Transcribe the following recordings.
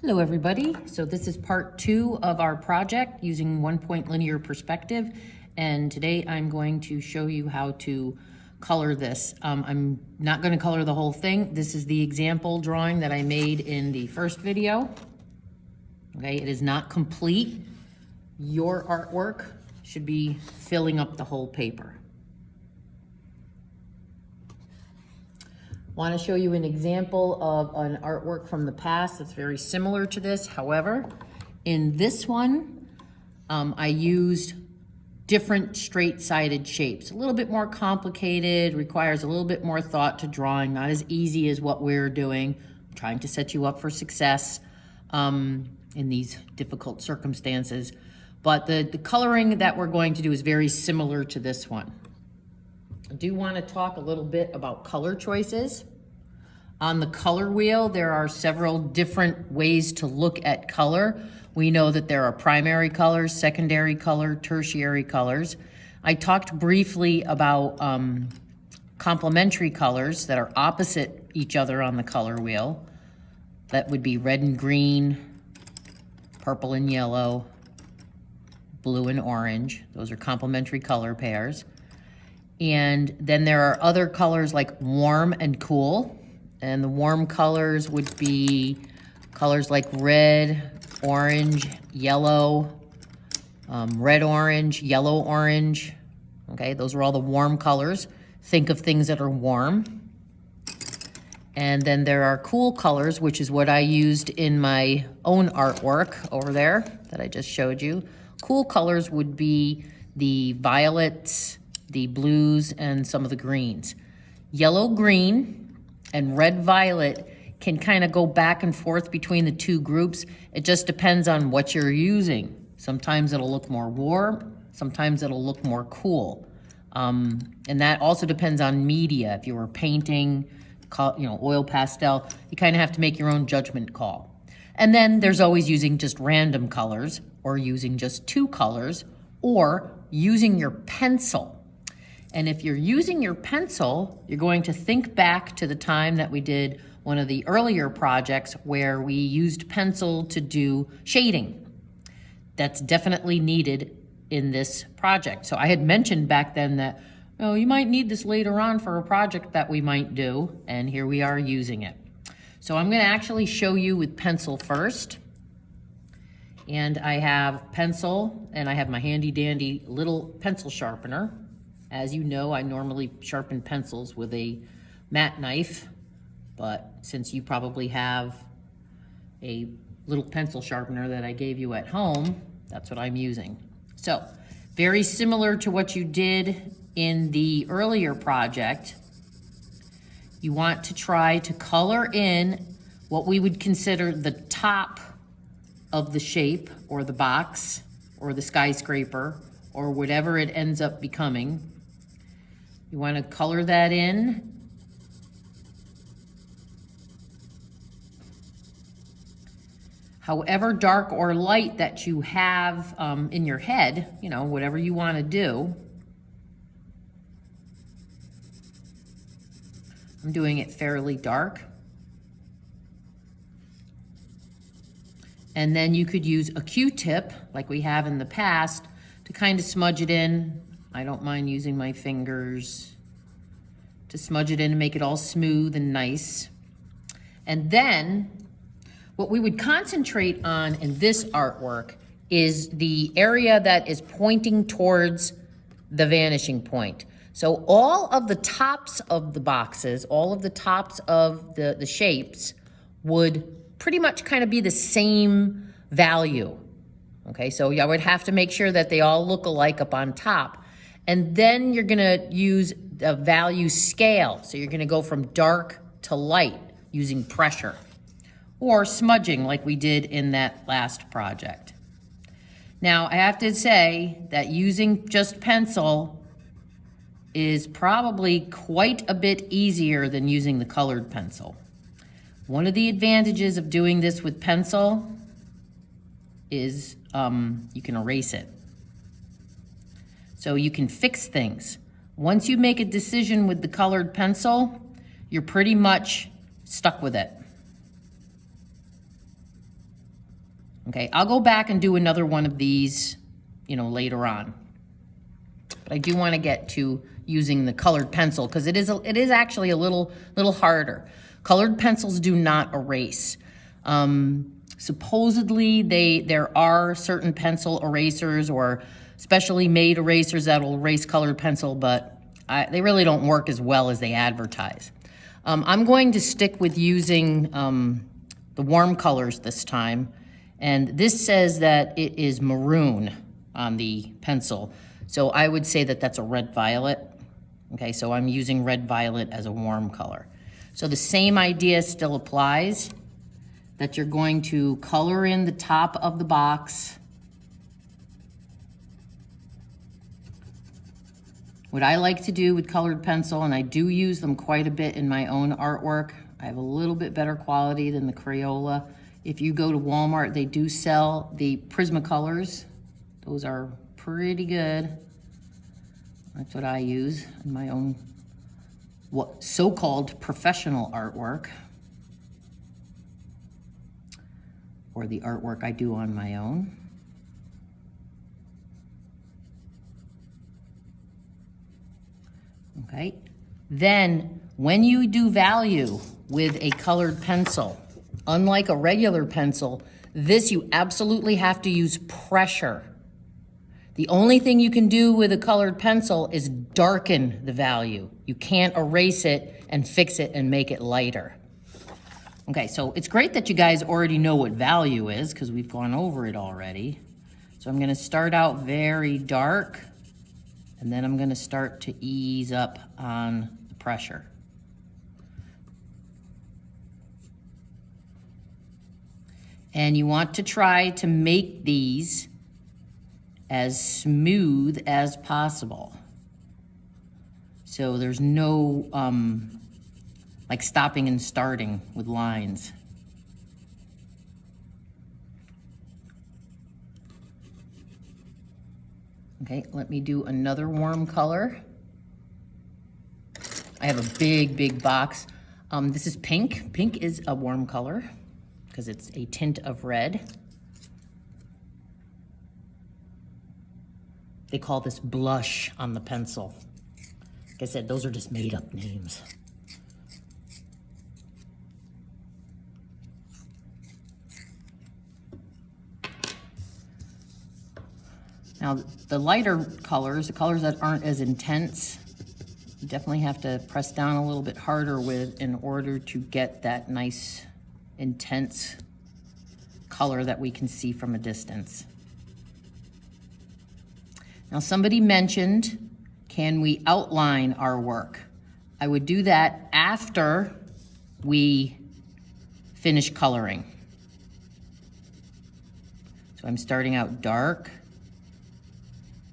Hello everybody. So this is part 2 of our project using 1-point linear perspective, and today I'm going to show you how to color this. I'm not going to color the whole thing. This is the example drawing that I made in the first video. Okay, it is not complete. Your artwork should be filling up the whole paper. Want to show you an example of an artwork from the past that's very similar to this. However, in this one, I used different straight-sided shapes. A little bit more complicated, requires a little bit more thought to drawing, not as easy as what we're doing. I'm trying to set you up for success in these difficult circumstances. But the coloring that we're going to do is very similar to this one. I do want to talk a little bit about color choices. On the color wheel, there are several different ways to look at color. We know that there are primary colors, secondary color, tertiary colors. I talked briefly about complementary colors that are opposite each other on the color wheel. That would be red and green, purple and yellow, blue and orange. Those are complementary color pairs. And then there are other colors like warm and cool. And the warm colors would be colors like red, orange, yellow, red-orange, yellow-orange. Okay, those are all the warm colors. Think of things that are warm. And then there are cool colors, which is what I used in my own artwork over there that I just showed you. Cool colors would be the violets, the blues, and some of the greens. Yellow-green and red-violet can kind of go back and forth between the two groups. It just depends on what you're using. Sometimes it'll look more warm, sometimes it'll look more cool. And that also depends on media. If you were painting, oil pastel, you kind of have to make your own judgment call. And then there's always using just random colors, or using just two colors, or using your pencil. And if you're using your pencil, you're going to think back to the time that we did one of the earlier projects where we used pencil to do shading. That's definitely needed in this project. So I had mentioned back then that, you might need this later on for a project that we might do, and here we are using it. So I'm going to actually show you with pencil first. And I have pencil, and I have my handy dandy little pencil sharpener. As you know, I normally sharpen pencils with a matte knife, but since you probably have a little pencil sharpener that I gave you at home, that's what I'm using. So, very similar to what you did in the earlier project, you want to try to color in what we would consider the top of the shape, or the box, or the skyscraper, or whatever it ends up becoming. You want to color that in. However dark or light that you have in your head, whatever you want to do. I'm doing it fairly dark. And then you could use a Q-tip, like we have in the past, to kind of smudge it in. I don't mind using my fingers to smudge it in and make it all smooth and nice. And then what we would concentrate on in this artwork is the area that is pointing towards the vanishing point. So all of the tops of the boxes, all of the tops of the shapes would pretty much kind of be the same value. Okay, so I would have to make sure that they all look alike up on top. And then you're gonna use a value scale. So you're gonna go from dark to light using pressure, or smudging like we did in that last project. Now, I have to say that using just pencil is probably quite a bit easier than using the colored pencil. One of the advantages of doing this with pencil is you can erase it. So you can fix things. Once you make a decision with the colored pencil, you're pretty much stuck with it. Okay, I'll go back and do another one of these, you know, later on. But I do want to get to using the colored pencil because it is actually a little harder. Colored pencils do not erase. Supposedly there are certain pencil erasers or specially made erasers that will erase colored pencil, but they really don't work as well as they advertise. I'm going to stick with using the warm colors this time. And this says that it is maroon on the pencil. So I would say that that's a red violet. Okay, so I'm using red violet as a warm color. So the same idea still applies, that you're going to color in the top of the box. What I like to do with colored pencil, and I do use them quite a bit in my own artwork, I have a little bit better quality than the Crayola. If you go to Walmart, they do sell the Prismacolors. Those are pretty good. That's what I use in my own what so-called professional artwork, or the artwork I do on my own. Okay, then when you do value with a colored pencil, unlike a regular pencil, this you absolutely have to use pressure. The only thing you can do with a colored pencil is darken the value. You can't erase it and fix it and make it lighter. Okay, so it's great that you guys already know what value is because we've gone over it already. So I'm gonna start out very dark, and then I'm gonna start to ease up on the pressure. And you want to try to make these as smooth as possible. So there's no like stopping and starting with lines. Okay, let me do another warm color. I have a big box. This is pink. Pink is a warm color because it's a tint of red. They call this blush on the pencil. Like I said, those are just made up names. Now, the lighter colors, the colors that aren't as intense, you definitely have to press down a little bit harder with in order to get that nice, intense color that we can see from a distance. Now, somebody mentioned, can we outline our work? I would do that after we finish coloring. So I'm starting out dark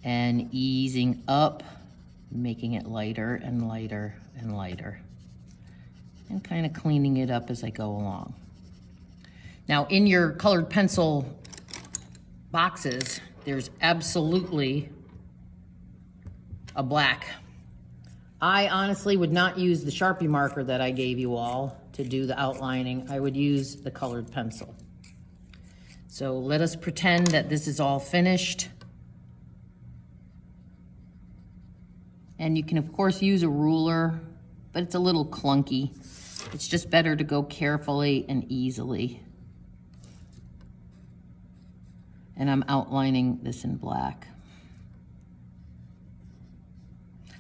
and easing up, making it lighter and lighter and lighter, and kind of cleaning it up as I go along. Now, in your colored pencil boxes, there's absolutely a black. I honestly would not use the Sharpie marker that I gave you all to do the outlining. I would use the colored pencil. So let us pretend that this is all finished. And you can of course use a ruler, but it's a little clunky. It's just better to go carefully and easily. And I'm outlining this in black.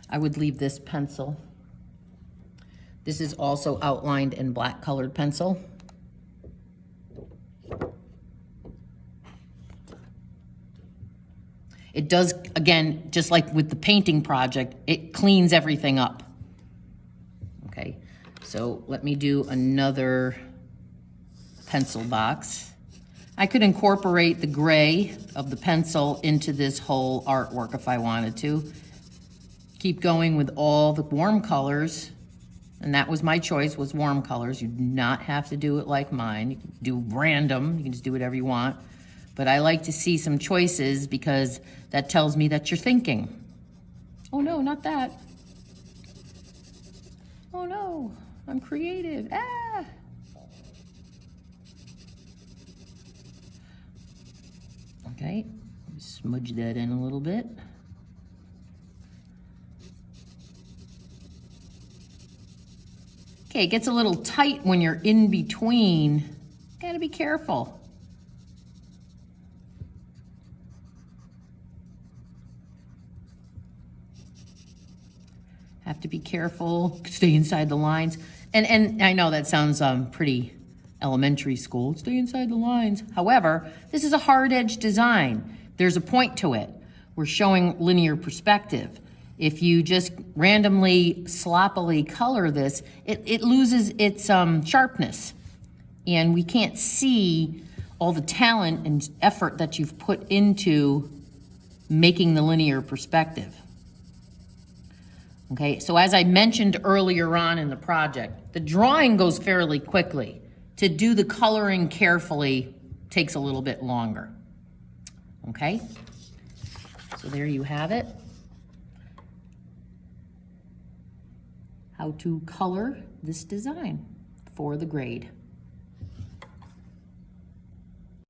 I would leave this pencil. This is also outlined in black colored pencil. It does, again, just like with the painting project, it cleans everything up. Okay, so let me do another pencil box. I could incorporate the gray of the pencil into this whole artwork if I wanted to. Keep going with all the warm colors, and that was my choice, was warm colors. You do not have to do it like mine. You can do random, you can just do whatever you want. But I like to see some choices because that tells me that you're thinking. Oh no, not that. Oh no, I'm creative. Ah! Okay, smudge that in a little bit. Okay, it gets a little tight when you're in between. Gotta be careful. Have to be careful, stay inside the lines. And I know that sounds pretty elementary school, stay inside the lines. However, this is a hard edge design. There's a point to it. We're showing linear perspective. If you just randomly, sloppily color this, it loses its sharpness. And we can't see all the talent and effort that you've put into making the linear perspective. Okay, so as I mentioned earlier on in the project, the drawing goes fairly quickly. To do the coloring carefully takes a little bit longer. Okay, so there you have it. How to color this design for the grade.